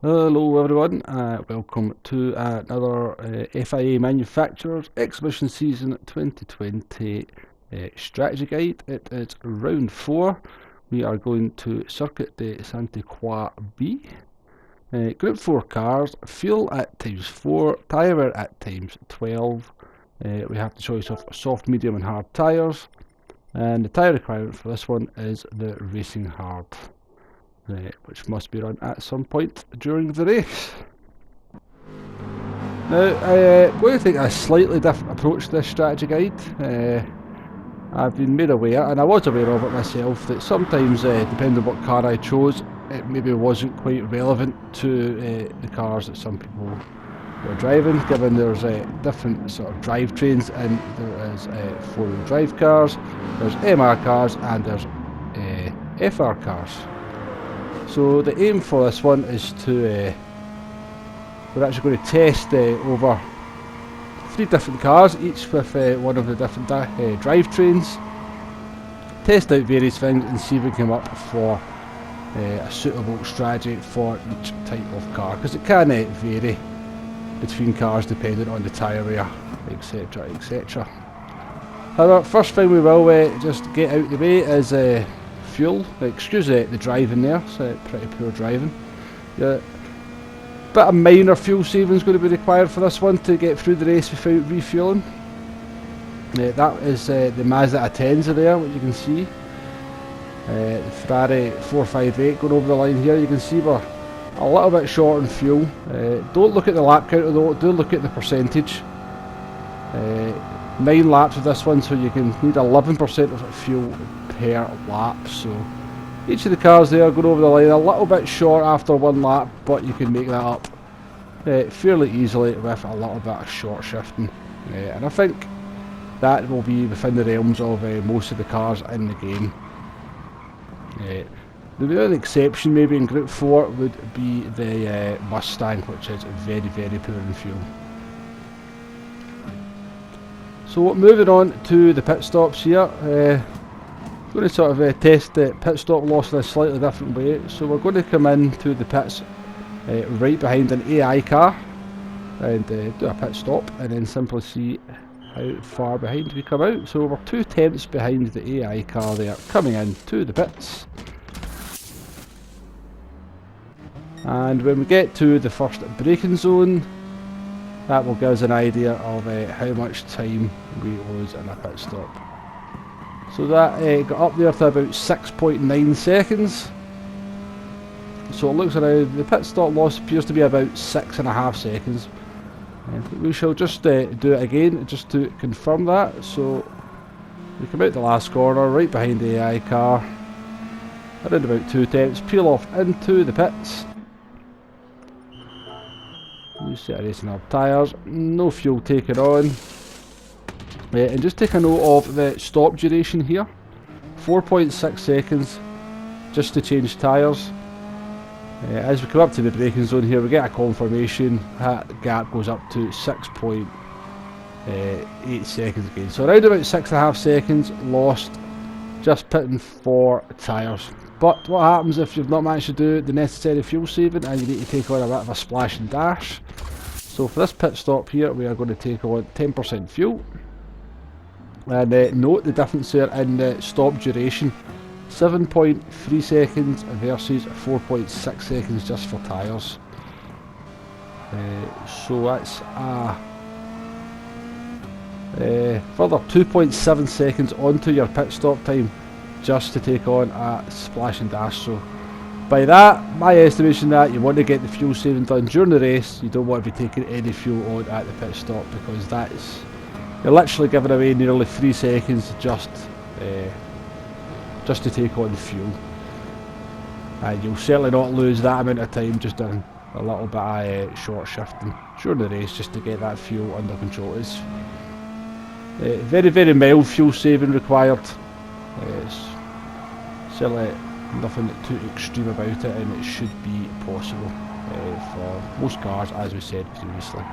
Hello everyone, welcome to another FIA Manufacturers Exhibition Season 2020 strategy guide. It is round 4. We are going to circuit the Sainte Croix B. Group 4 cars, fuel at times 4, tyre wear at times 12. We have the choice of soft, medium and hard tyres. And the tyre requirement for this one is the racing hard. Which must be run at some point during the race. Now, I'm going to take a slightly different approach to this strategy guide. I've been made aware, and I was aware of it myself, that sometimes, depending on what car I chose, it maybe wasn't quite relevant to the cars that some people were driving, given there's different sort of drivetrains, and there is four-wheel drive cars, there's MR cars, and there's FR cars. So the aim for this one is to, we're actually going to test over 3 different cars, each with one of the different drivetrains, test out various things and see if we can come up for a suitable strategy for each type of car, because it can vary between cars depending on the tyre wear, etc, etc. However, first thing we will just get out of the way is fuel. Excuse the driving there, it's pretty poor driving. Yeah, bit of minor fuel saving is going to be required for this one to get through the race without refueling. That is the Mazda Atenza there, what you can see. The Ferrari 458 going over the line here. You can see we're a little bit short on fuel. Don't look at the lap counter though, do look at the percentage. 9 laps of this one, so you can need 11% of fuel per lap. So each of the cars there going over the line a little bit short after 1 lap, but you can make that up fairly easily with a little bit of short shifting. And I think that will be within the realms of most of the cars in the game. The only exception maybe in Group 4 would be the Mustang, which is very, very poor in fuel. So moving on to the pit stops here, going to sort of test the pit stop loss in a slightly different way. So we're going to come into the pits right behind an AI car and do a pit stop, and then simply see how far behind we come out. So we're 2 tenths behind the AI car there, coming in to the pits. And when we get to the first braking zone, that will give us an idea of how much time we lose in a pit stop. So that got up there to about 6.9 seconds. So it looks like the pit stop loss appears to be about 6.5 seconds. And we shall just do it again just to confirm that. So we come out the last corner, right behind the AI car, around about 2 tenths, peel off into the pits. New set of racing hard tyres, no fuel taken on. And just take a note of the stop duration here, 4.6 seconds just to change tyres. As we come up to the braking zone here, we get a confirmation that gap goes up to 6.8 seconds again. So around about 6.5 seconds lost just pitting for tyres. But what happens if you've not managed to do the necessary fuel saving and you need to take on a bit of a splash and dash? So for this pit stop here, we are going to take on 10% fuel. And note the difference there in the stop duration, 7.3 seconds versus 4.6 seconds just for tyres. So that's further 2.7 seconds onto your pit stop time just to take on a splash and dash. So by that, my estimation that you want to get the fuel saving done during the race. You don't want to be taking any fuel on at the pit stop, because that is, you're literally giving away nearly 3 seconds just to take on the fuel. And you'll certainly not lose that amount of time just doing a little bit of short shifting during the race just to get that fuel under control. It's very, very mild fuel saving required. It's certainly nothing too extreme about it, and it should be possible for most cars, as we said previously.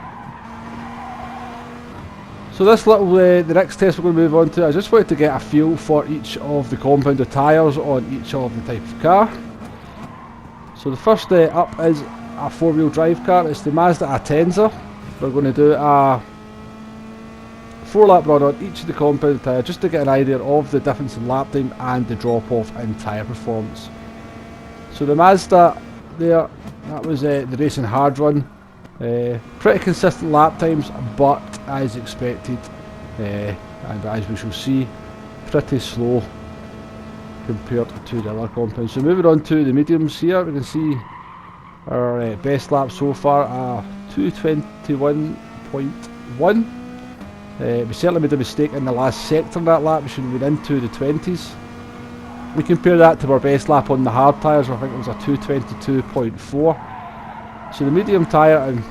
So this little, the next test we're going to move on to, I just wanted to get a feel for each of the compounded tyres on each of the type of car. So the first up is a four-wheel drive car. It's the Mazda Atenza. We're going to do a 4-lap run on each of the compound tyre just to get an idea of the difference in lap time and the drop off in tyre performance. So the Mazda there, that was the racing hard run. Pretty consistent lap times, but as expected, and as we shall see, pretty slow compared to the other compounds. So moving on to the mediums here, we can see our best lap so far, 2:21.1. We certainly made a mistake in the last sector of that lap. We should have been into the 20s. We compare that to our best lap on the hard tyres, where I think it was a 2:22.4. So the medium tyre and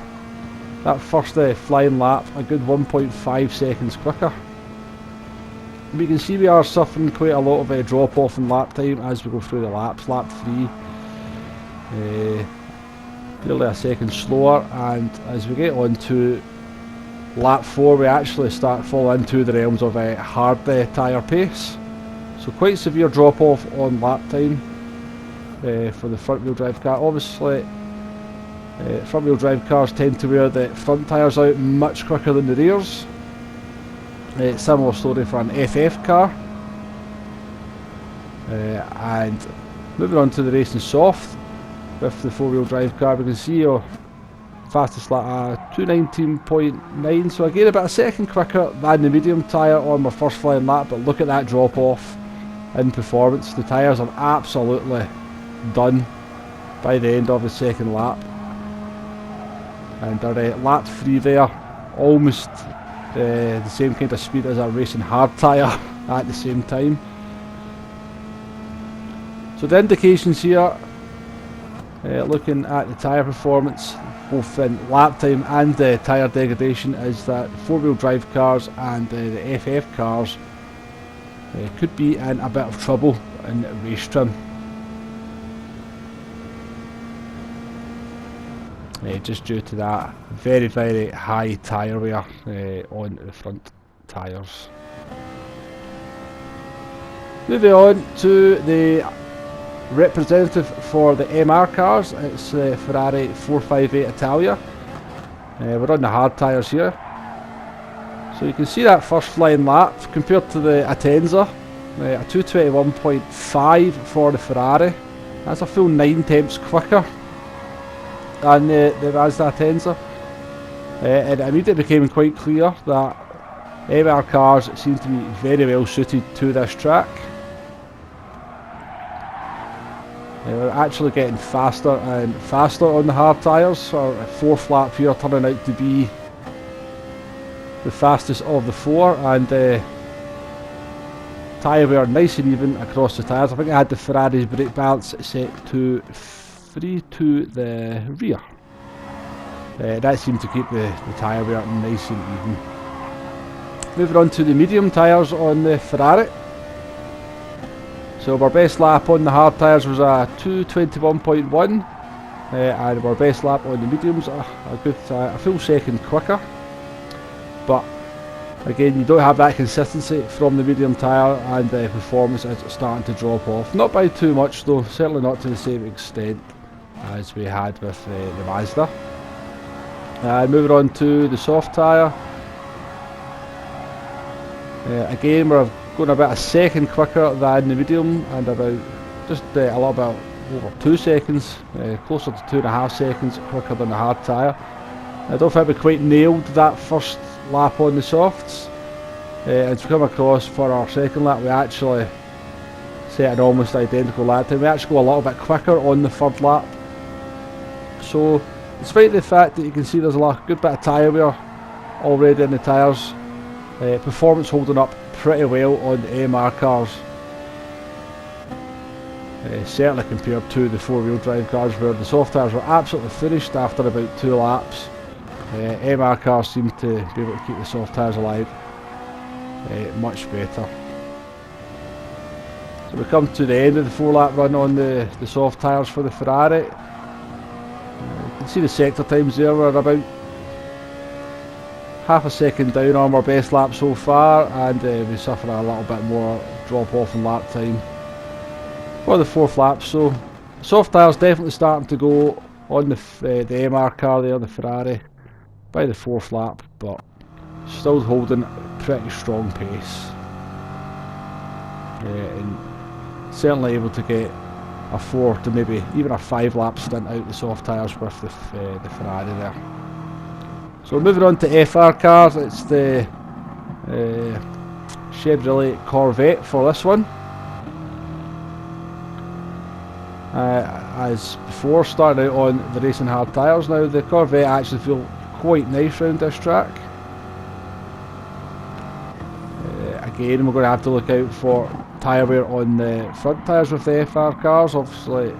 that first flying lap, a good 1.5 seconds quicker. We can see we are suffering quite a lot of drop off in lap time as we go through the laps. Lap 3, nearly a second slower, and as we get on to lap 4 we actually start falling into the realms of hard tyre pace. So quite severe drop off on lap time for the front wheel drive car. Obviously front wheel drive cars tend to wear the front tyres out much quicker than the rears. Similar story for an FF car. And moving on to the racing soft with the four-wheel drive car, we can see our fastest lap 2:19.9, so again about a second quicker than the medium tyre on my first flying lap. But look at that drop off in performance. The tyres are absolutely done by the end of the second lap, and our lap 3 there almost the same kind of speed as a racing hard tyre at the same time. So the indications here, looking at the tyre performance both in lap time and tyre degradation, is that four-wheel drive cars and the FF cars could be in a bit of trouble in race trim. Just due to that very, very high tyre wear on the front tyres. Moving on to the representative for the MR cars, it's the Ferrari 458 Italia. We're on the hard tyres here. So you can see that first flying lap compared to the Atenza, a 2:21.5 for the Ferrari. That's a full 9 tenths quicker than the Mazda Atenza, and it immediately became quite clear that MR cars seem to be very well suited to this track. We're actually getting faster and faster on the hard tyres. Our fourth lap here turning out to be the fastest of the four, and tyre wear nice and even across the tyres. I think I had the Ferrari's brake balance set to 3 to the rear. That seemed to keep the tyre wear nice and even. Moving on to the medium tyres on the Ferrari. So our best lap on the hard tyres was a 2:21.1, and our best lap on the mediums a full second quicker. But again, you don't have that consistency from the medium tyre, and the performance is starting to drop off. Not by too much though, certainly not to the same extent as we had with the Mazda. Moving on to the soft tyre. Again, we're going about a second quicker than the medium, and about just a little bit over 2 seconds, closer to 2.5 seconds quicker than the hard tyre. I don't think we quite nailed that first lap on the softs. As we come across for our second lap, we actually set an almost identical lap time. We actually go a little bit quicker on the third lap. So despite the fact that you can see there's a good bit of tyre wear already in the tyres, performance holding up pretty well on the MR cars, certainly compared to the four-wheel drive cars, where the soft tyres were absolutely finished after about 2 laps. MR cars seem to be able to keep the soft tyres alive much better. So we come to the end of the 4-lap run on the soft tyres for the Ferrari. You can see the sector times there, we're about half a second down on our best lap so far, and we suffer a little bit more drop off in lap time for the 4th lap. So soft tyres definitely starting to go on the MR car there, the Ferrari, by the 4th lap, but still holding pretty strong pace. And certainly able to get a 4 to maybe even a 5 lap stint out the soft tyres with the Ferrari there. So moving on to FR cars, it's the Chevrolet Corvette for this one. As before, starting out on the racing hard tyres. Now the Corvette actually feel quite nice round this track. Again, we're going to have to look out for tyre wear on the front tyres with the FR cars. Obviously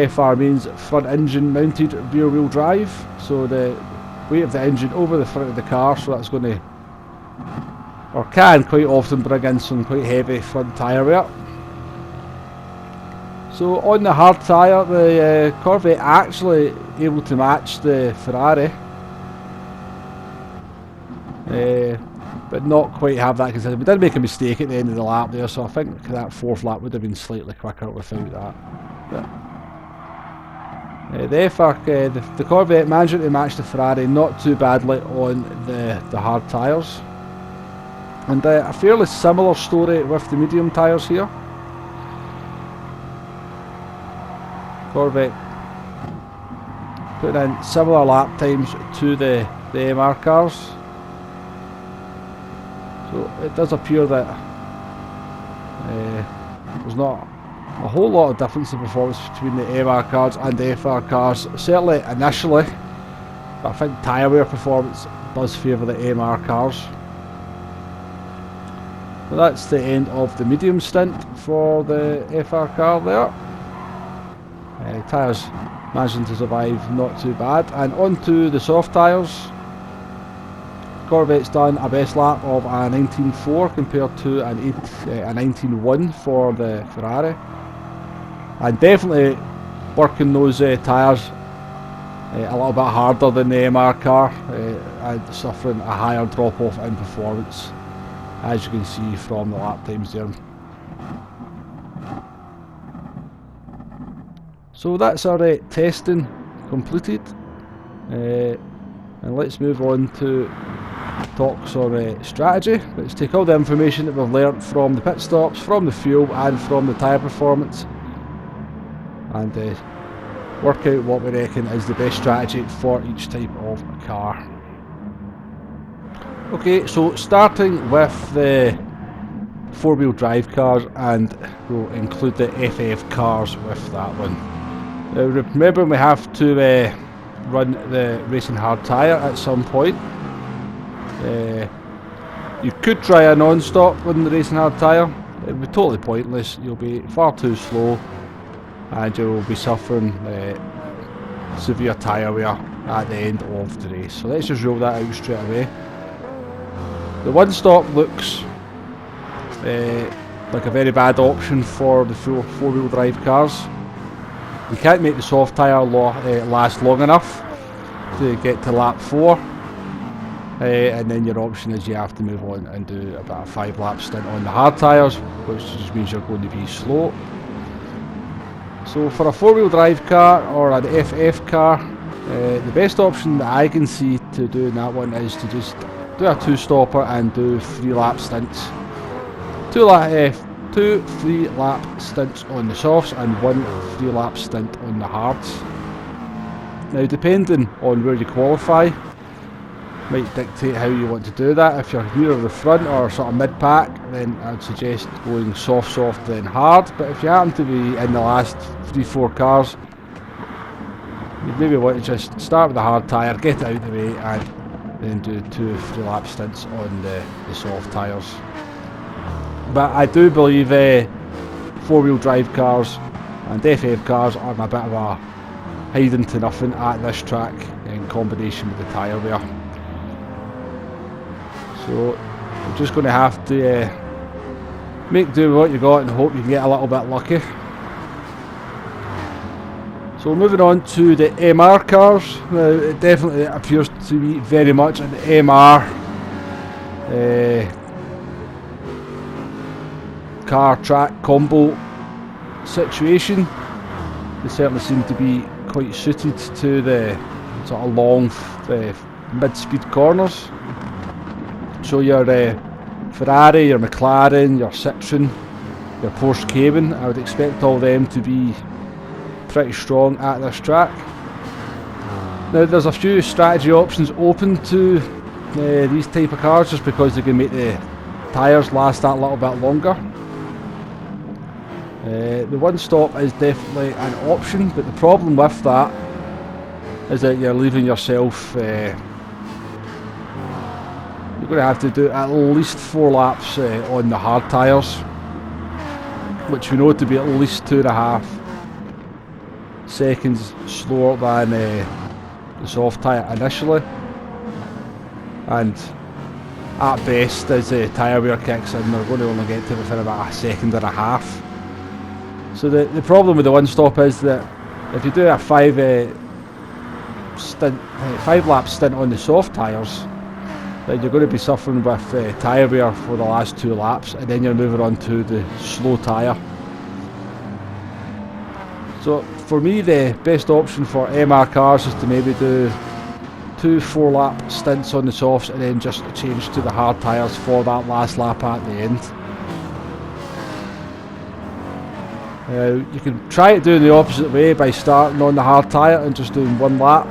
FR means front engine mounted rear wheel drive, so the weight of the engine over the front of the car, so that's going to, or can quite often bring in some quite heavy front tyre wear. So on the hard tyre, the Corvette actually able to match the Ferrari, but not quite have that considered. We did make a mistake at the end of the lap there, so I think that 4th lap would have been slightly quicker without that. But, the Corvette managing to match the Ferrari not too badly on the hard tyres, and a fairly similar story with the medium tyres here. Corvette putting in similar lap times to the MR cars, so it does appear that there's not a whole lot of difference in performance between the MR cars and the FR cars, certainly initially, but I think tyre wear performance does favour the MR cars. So that's the end of the medium stint for the FR car there. Tyres managing to survive not too bad, and onto the soft tyres. Corvette's done a best lap of a 19.4 compared to a 19.1 for the Ferrari, and definitely working those tyres a little bit harder than the MR car, and suffering a higher drop off in performance, as you can see from the lap times there. So that's our testing completed, and let's move on to talk some strategy. Let's take all the information that we've learnt from the pit stops, from the fuel and from the tyre performance, and work out what we reckon is the best strategy for each type of car. Okay, so starting with the 4-wheel drive cars, and we'll include the FF cars with that one. Now remember, we have to run the racing hard tyre at some point. You could try a non-stop on the racing hard tyre. It would be totally pointless. You'll be far too slow, and you'll be suffering severe tyre wear at the end of the race. So let's just rule that out straight away. The one-stop looks like a very bad option for the full 4-wheel drive cars. You can't make the soft tyre last long enough to get to lap 4, and then your option is you have to move on and do about a 5 lap stint on the hard tyres, which just means you're going to be slow. So for a 4-wheel drive car or an FF car, the best option that I can see to do in that one is to just do a 2-stopper and do 3 lap stints. 2 3 lap stints on the softs and 1 3 lap stint on the hards. Now, depending on where you qualify, might dictate how you want to do that. If you're near the front or sort of mid-pack, then I'd suggest going soft then hard. But if you happen to be in the last 3-4 cars, you maybe want to just start with the hard tyre, get it out of the way, and then do 2 3 lap stints on the soft tyres. But I do believe 4-wheel drive cars and FF cars are a bit of a hiding to nothing at this track in combination with the tyre wear. So you're just going to have to make do with what you got and hope you can get a little bit lucky. So moving on to the MR cars. Now, it definitely appears to be very much an MR car track combo situation. They certainly seem to be quite suited to the sort of long mid-speed corners. So your Ferrari, your McLaren, your Citroen, your Porsche Cayman, I would expect all them to be pretty strong at this track. Now there's a few strategy options open to these type of cars, just because they can make the tyres last that little bit longer. The one stop is definitely an option, but the problem with that is that you're leaving yourself, you're going to have to do at least 4 laps on the hard tyres, which we know to be at least 2.5 seconds slower than the soft tyre initially, and at best as the tyre wear kicks in, they're going to only get to within about 1.5 seconds. So the problem with the one stop is that if you do a 5 lap stint on the soft tyres, then you're going to be suffering with tyre wear for the last 2 laps, and then you're moving on to the slow tyre. So for me, the best option for MR cars is to maybe do 2 4-lap stints on the softs and then just change to the hard tyres for that last lap at the end. You can try it doing the opposite way by starting on the hard tyre and just doing 1 lap,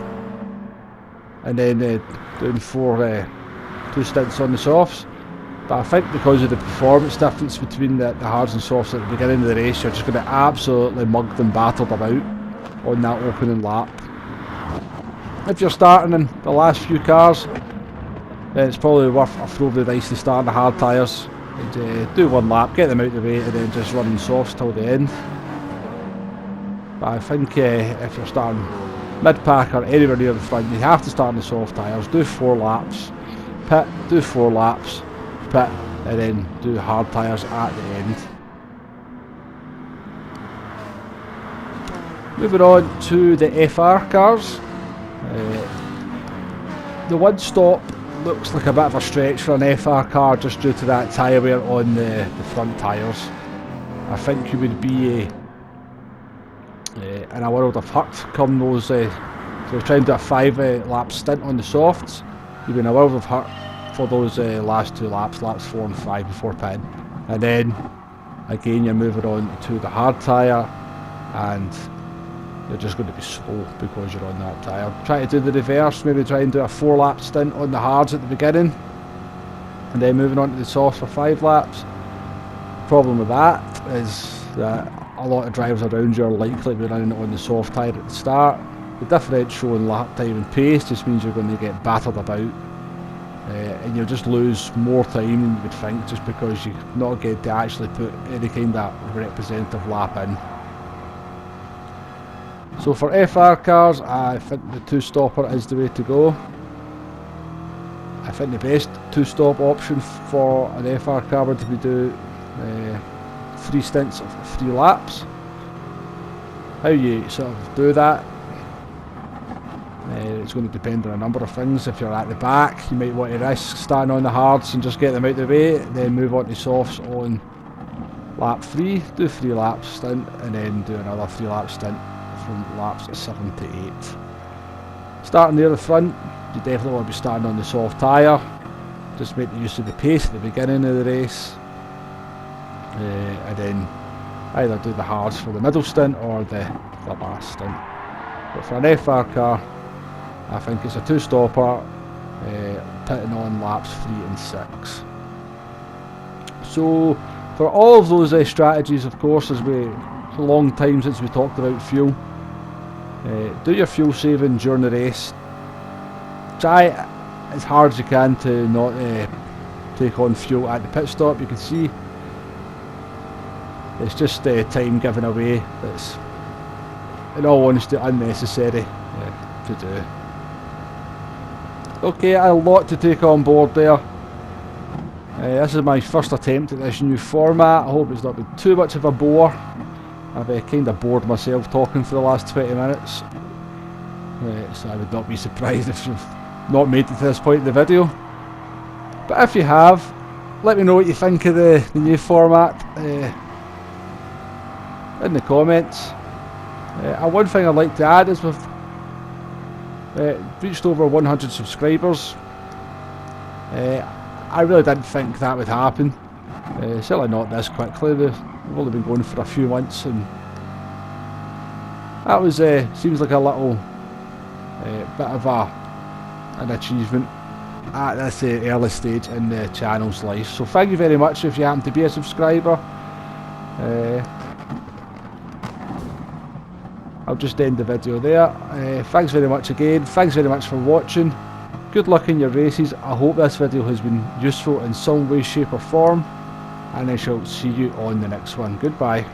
and then doing 2 stints on the softs. But I think because of the performance difference between the hards and softs at the beginning of the race, you're just going to absolutely mugged and battered about on that opening lap. If you're starting in the last few cars, then it's probably worth a throw of the dice to start on the hard tyres and do 1 lap, get them out of the way, and then just run softs till the end. But I think if you're starting mid-pack or anywhere near the front, you have to start on the soft tyres, do 4 laps, pit, do 4 laps, pit, and then do hard tyres at the end. Moving on to the FR cars. The one stop looks like a bit of a stretch for an FR car just due to that tyre wear on the front tyres. I think you would be in a world of hurt come those, so you're trying to do a 5 lap stint on the softs, you'd be in a world of hurt for those last 2 laps, laps 4 and 5 before pitting. And then again you're moving on to the hard tyre and you're just going to be slow because you're on that tyre. Try to do the reverse, maybe try and do a 4 lap stint on the hards at the beginning and then moving on to the softs for 5 laps. Problem with that is that a lot of drivers around you are likely to be running on the soft tyre at the start. The differential in lap time and pace just means you're going to get battered about, and you'll just lose more time than you would think just because you not get to actually put any kind of representative lap in. So for FR cars, I think the 2-stopper is the way to go. I think the best 2-stop option for an FR car would be do 3 stints of 3 laps. How you sort of do that, it's going to depend on a number of things. If you're at the back, you might want to risk starting on the hards and just get them out of the way, then move on to softs on lap 3, do 3 laps stint, and then do another 3 lap stint from laps 7 to 8. Starting near the front, you definitely want to be starting on the soft tyre, just make the use of the pace at the beginning of the race, and then either do the hards for the middle stint or the last stint. But for an FR car, I think it's a 2-stopper, pitting on laps 3 and 6. So for all of those strategies, of course, it's a long time since we talked about fuel. Do your fuel saving during the race. Try as hard as you can to not take on fuel at the pit stop. You can see it's just time given away that's, in all honesty, unnecessary to do. Okay, a lot to take on board there. This is my first attempt at this new format. I hope it's not been too much of a bore. I've kind of bored myself talking for the last 20 minutes. So I would not be surprised if you've not made it to this point in the video. But if you have, let me know what you think of the new format in the comments. And one thing I'd like to add is we've reached over 100 subscribers. I really didn't think that would happen. Certainly not this quickly. We've only been going for a few months, and that was seems like a little bit of an achievement at this early stage in the channel's life. So thank you very much if you happen to be a subscriber. I'll just end the video there. Thanks very much again. Thanks very much for watching. Good luck in your races. I hope this video has been useful in some way, shape or form, and I shall see you on the next one. Goodbye.